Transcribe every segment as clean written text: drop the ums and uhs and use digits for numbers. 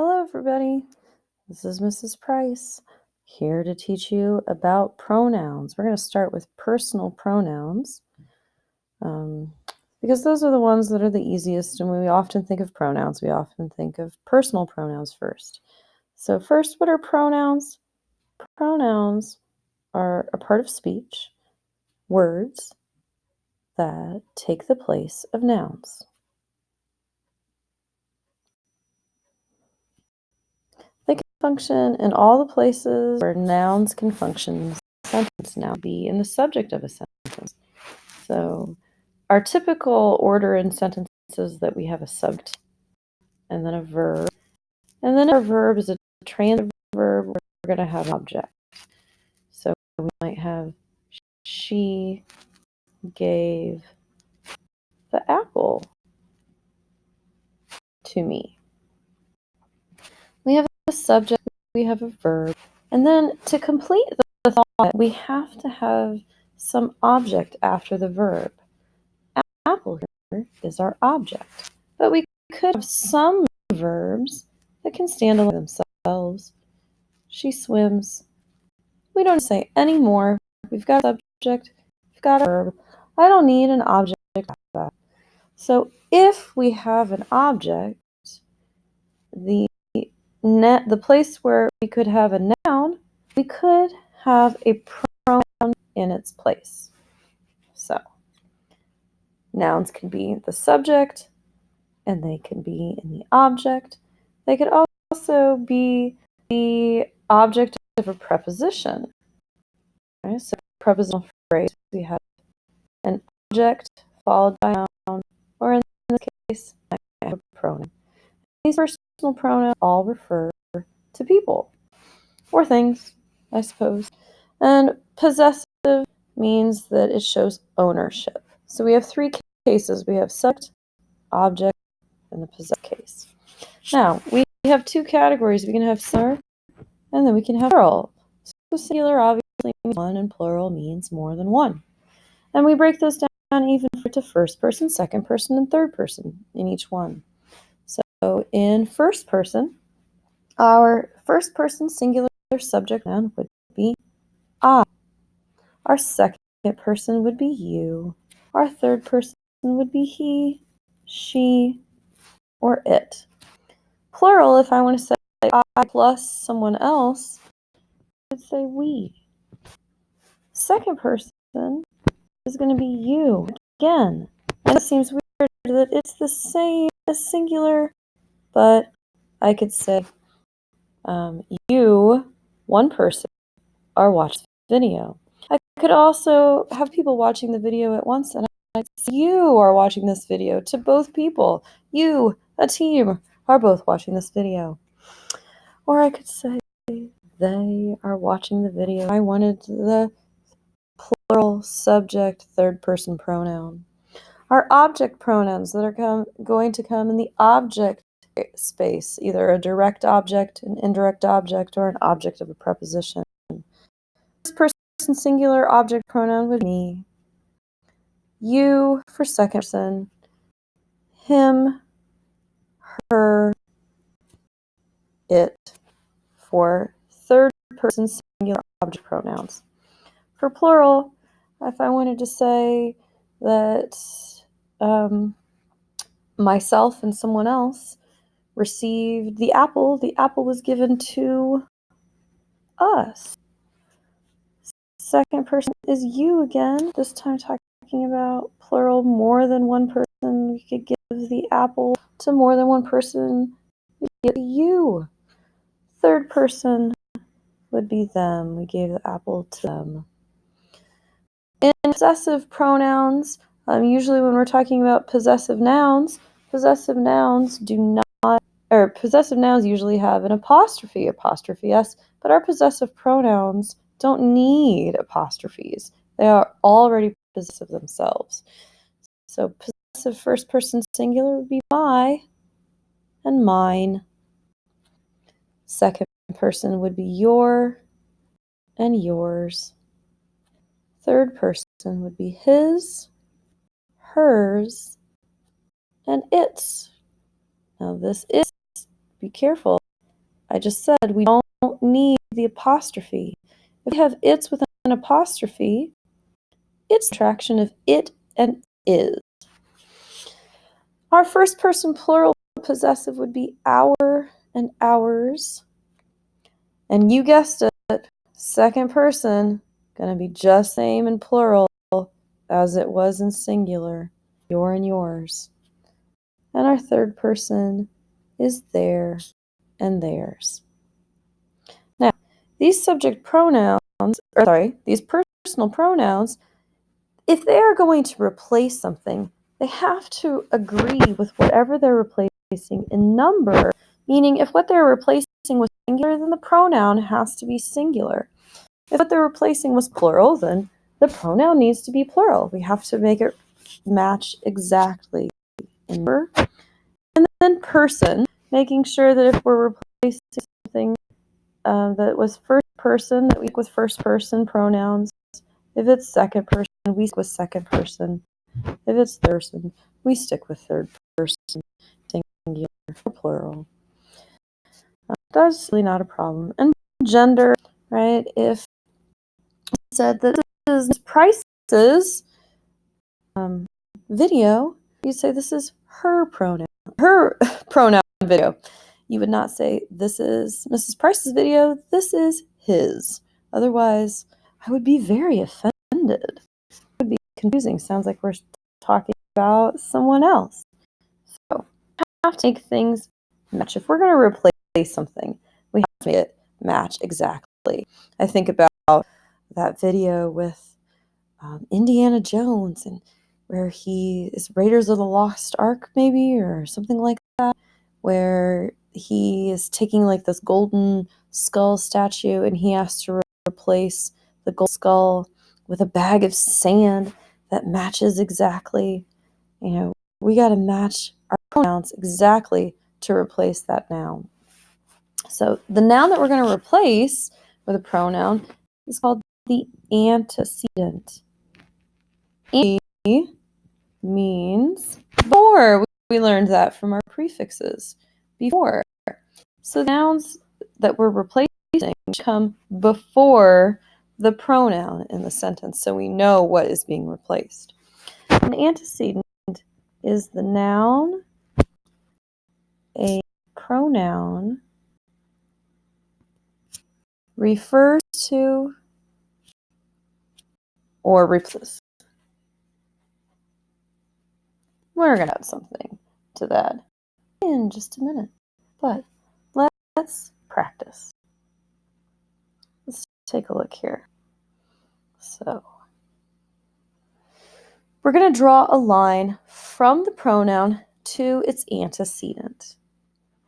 Hello, everybody. This is Mrs. Price, here to teach you about pronouns. We're going to start with personal pronouns because those are the ones that are the easiest, and when we often think of pronouns, we often think of personal pronouns first. So first, what are pronouns? Pronouns are a part of speech, words that take the place of nouns. They can function in all the places where nouns can function in a sentence. Now be in the subject of a sentence. So our typical order in sentences is that we have a subject and then a verb. And then our verb is a transitive verb. We're going to have an object. So we might have she gave the apple to me. We have a subject, we have a verb. And then to complete the thought, we have to have some object after the verb. Apple here is our object. But we could have some verbs that can stand alone themselves. She swims. We don't say any more. We've got a subject, we've got a verb. I don't need an object after that. So if we have an object, the place where we could have a noun, we could have a pronoun in its place. So nouns can be the subject, and they can be in the object. They could also be the object of a preposition. Okay? So prepositional phrase, we have an object followed by a noun, or in this case, I have a pronoun. These personal pronouns all refer to people or things, I suppose. And possessive means that it shows ownership. So we have three cases. We have subject, object, and the possessive case. Now, we have two categories. We can have singular, and then we can have plural. So singular obviously means one, and plural means more than one. And we break those down even to first person, second person, and third person in each one. So in first person, our first person singular subject noun would be I. Our second person would be you. Our third person would be he, she, or it. Plural, if I want to say I plus someone else, I would say we. Second person is going to be you again. And it seems weird that it's the same as singular, but I could say you, one person, are watching the video. I could also have people watching the video at once, and I'd say you are watching this video to both people. You, a team, are both watching this video. Or I could say they are watching the video. I wanted the plural subject third person pronoun. Our object pronouns that are going to come in the object space, either a direct object, an indirect object, or an object of a preposition. First person singular object pronoun would be me. You for second person. Him, her, it for third person singular object pronouns. For plural, if I wanted to say that myself and someone else received the apple was given to us. Second person is you again, this time talking about plural, more than one person. We could give the apple to more than one person. We give you. Third person would be them. We gave the apple to them. In possessive pronouns, usually when we're talking about possessive nouns usually have an apostrophe s, but our possessive pronouns don't need apostrophes. They are already possessive themselves. So possessive first person singular would be my and mine. Second person would be your and yours. Third person would be his, hers, and its. Now this is, be careful, I just said we don't need the apostrophe. If we have its with an apostrophe, it's the contraction of it and is. Our first person plural possessive would be our and ours. And you guessed it, second person, going to be just the same in plural as it was in singular, your and yours. And our third person is their and theirs. Now, these subject pronouns, these personal pronouns, if they are going to replace something, they have to agree with whatever they're replacing in number, meaning if what they're replacing was singular, then the pronoun has to be singular. If what they're replacing was plural, then the pronoun needs to be plural. We have to make it match exactly in number. And then person, making sure that if we're replacing something that was first person, that we stick with first person pronouns. If it's second person, we stick with second person. If it's third person, we stick with third person, singular or plural. That's really not a problem. And gender, right? If it said that this is Price's video, you'd say this is her pronoun video. You would not say this is Mrs. Price's video, this is his. Otherwise, I would be very offended. It would be confusing. Sounds like we're talking about someone else. So we have to make things match. If we're going to replace something, we have to make it match exactly. I think about that video with Indiana Jones, and where he is Raiders of the Lost Ark, maybe, or something like that, where he is taking like this golden skull statue and he has to replace the gold skull with a bag of sand that matches exactly. You know, we got to match our pronouns exactly to replace that noun. So the noun that we're going to replace with a pronoun is called the antecedent. E means before. We learned that from our prefixes. Before. So the nouns that we're replacing come before the pronoun in the sentence, so we know what is being replaced. An antecedent is the noun, a pronoun refers to or replaces. We're going to add something to that in just a minute, but let's practice. Let's take a look here. So we're going to draw a line from the pronoun to its antecedent.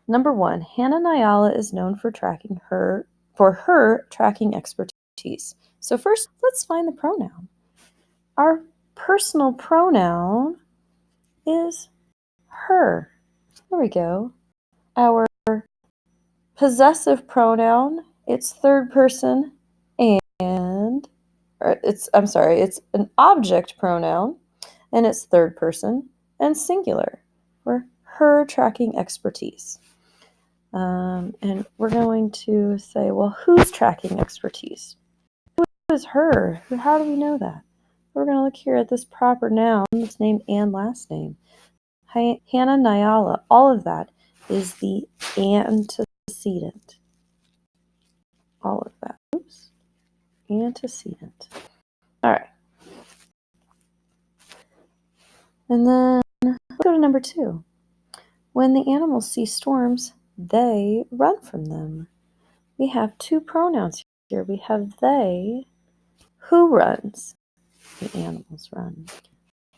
Number 1, Hannah Nyala is known for her tracking expertise. So first, let's find the pronoun. Our personal pronoun is her. There we go. Our possessive pronoun, it's third person it's an object pronoun, and it's third person and singular for her tracking expertise. And we're going to say, well, who's tracking expertise? Who is her? How do we know that? We're going to look here at this proper noun, this name and last name. Hannah Nyala, all of that is the antecedent. All of that. Oops. Antecedent. All right. And then let's go to number 2. When the animals see storms, they run from them. We have 2 pronouns here. We have they. Who runs? The animals run.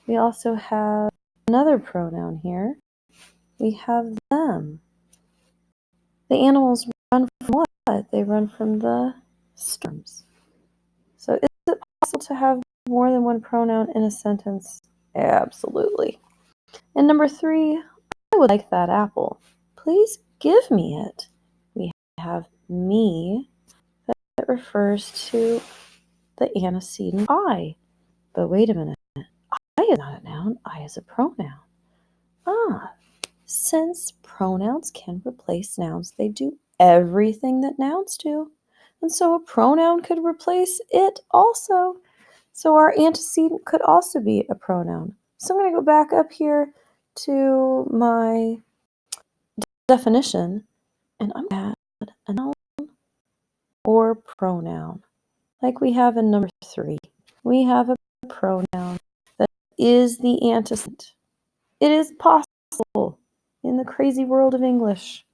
We also have another pronoun here. We have them. The animals run from what? They run from the storms. So is it possible to have more than one pronoun in a sentence? Absolutely. And number 3, I would like that apple. Please give me it. We have me that refers to the antecedent I. But wait a minute. I is not a noun. I is a pronoun. Since pronouns can replace nouns, they do everything that nouns do. And so a pronoun could replace it also. So our antecedent could also be a pronoun. So I'm going to go back up here to my definition, and I'm going to add a noun or pronoun. Like we have in number 3. We have a pronoun that is the antecedent. It is possible in the crazy world of English.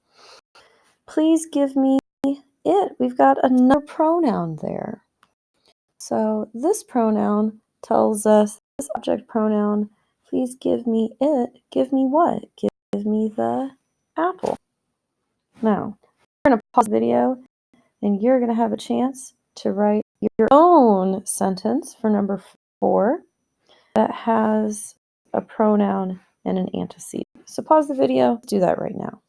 Please give me it. We've got another pronoun there. So this pronoun tells us, this object pronoun, please give me it. Give me what? Give me the apple. Now, we're going to pause the video, and you're going to have a chance to write your own sentence for number 4 that has a pronoun and an antecedent. So pause the video. Let's do that right now.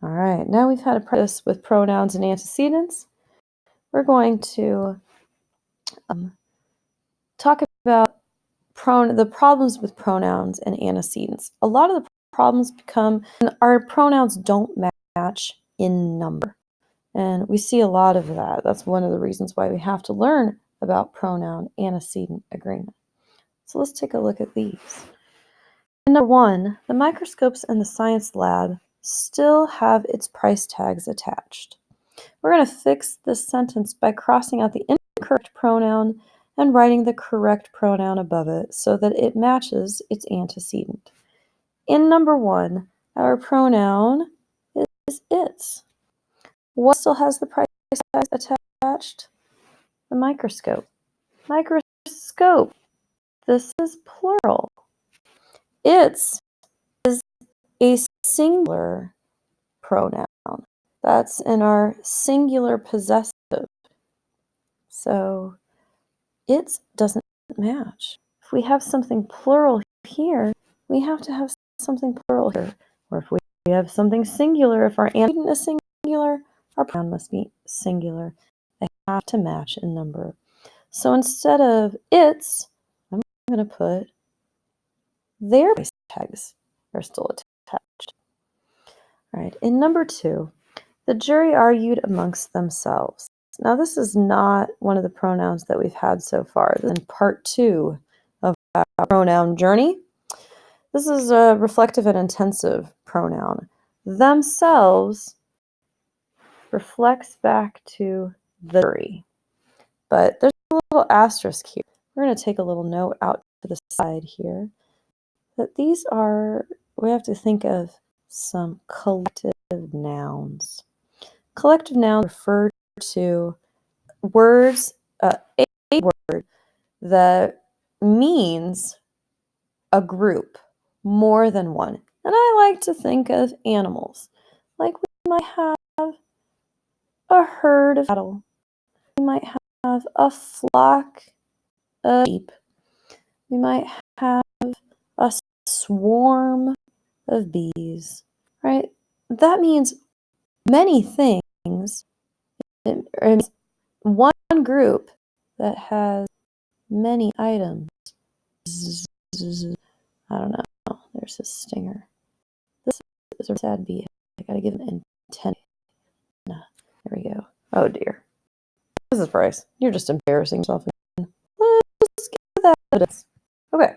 All right, now we've had a practice with pronouns and antecedents. We're going to talk about the problems with pronouns and antecedents. A lot of the problems become when our pronouns don't match in number. And we see a lot of that. That's one of the reasons why we have to learn about pronoun antecedent agreement. So let's take a look at these. And number 1, the microscopes in the science lab still have its price tags attached. We're going to fix this sentence by crossing out the incorrect pronoun and writing the correct pronoun above it so that it matches its antecedent. In number 1, our pronoun is its. What still has the price tag attached? The microscope. Microscope. This is plural. Its is a singular pronoun. That's in our singular possessive. So it doesn't match. If we have something plural here, we have to have something plural here. Or if we have something singular, if our antecedent is singular, our pronoun must be singular. They have to match in number. So instead of its, I'm going to put their price tags are still attached. All right, in number 2, the jury argued amongst themselves. Now, this is not one of the pronouns that we've had so far. This is in part 2 of our pronoun journey. This is a reflective and intensive pronoun. Themselves reflects back to the jury. But there's a little asterisk here. We're going to take a little note out to the side here that these are, we have to think of some collective nouns. Collective nouns refer to words, a word that means a group, more than one. And I like to think of animals. Like we might have a herd of cattle. We might have a flock of sheep. We might have a swarm of bees, right? That means many things. It means one group that has many items. I don't know. There's a stinger. This is a sad bee. I gotta give an antenna. There we go. Oh dear. Mrs. Price, you're just embarrassing yourself again. Let's get that evidence. Okay.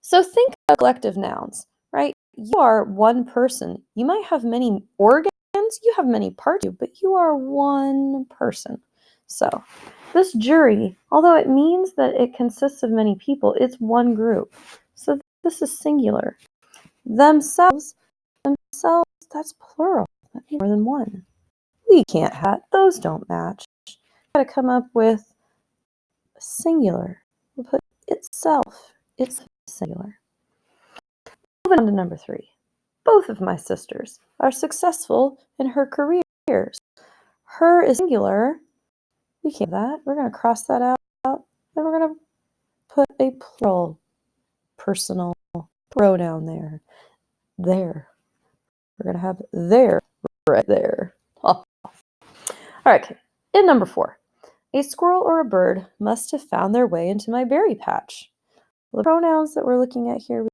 So think of collective nouns, right? You are one person. You might have many organs, you have many parts, but you are one person. So this jury, although it means that it consists of many people, it's one group. So this is singular. Themselves, that's plural. That means more than one. We can't have, those don't match. We've got to come up with singular. We'll put itself. It's singular. Moving on to number 3. Both of my sisters are successful in her careers. Her is singular. We can't have that. We're going to cross that out. Then we're going to put a plural personal pronoun there. There. We're going to have there right there. Oh. All right. In number 4. A squirrel or a bird must have found their way into my berry patch. Well, the pronouns that we're looking at here,